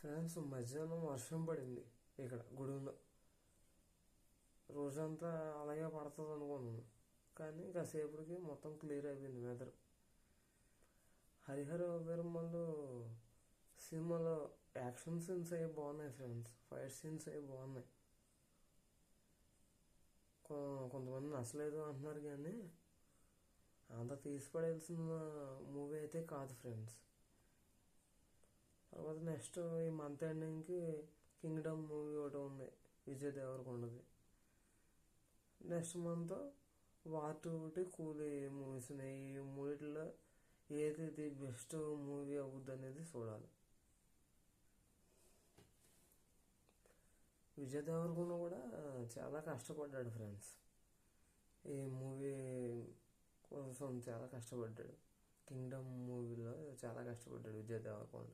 Friends, మధ్యాహ్నం వర్షం పడింది ఇక్కడ గుడిలో. రోజంతా అలాగే పడుతుంది అనుకున్నాను, కానీ కాసేపటికి మొత్తం క్లియర్ అయిపోయింది వెదర్. హరిహర వీరమల్లు సినిమాలో యాక్షన్ సీన్స్ అవి బాగున్నాయి ఫ్రెండ్స్, ఫైట్ సీన్స్ అవి బాగున్నాయి. కొంతమంది నచ్చలేదు అంటున్నారు, కానీ అంత తీసిపడాల్సిన మూవీ అయితే కాదు ఫ్రెండ్స్. తర్వాత నెక్స్ట్ ఈ మంత్ ఎండింగ్కి కింగ్డమ్ మూవీ ఒకటి ఉంది, విజయ్ దేవరకొండది. నెక్స్ట్ మంత్ వార్ 2 ఒకటి, కూలీ మూవీస్ ఉన్నాయి. ఈ మూవీలో ఏది బెస్ట్ మూవీ అవుద్ది అనేది చూడాలి. విజయ్ దేవరకొండ కూడా చాలా కష్టపడ్డాడు ఫ్రెండ్స్, ఈ మూవీ కోసం చాలా కష్టపడ్డాడు. కింగ్డమ్ మూవీలో చాలా కష్టపడ్డాడు విజయ్ దేవరకొండ.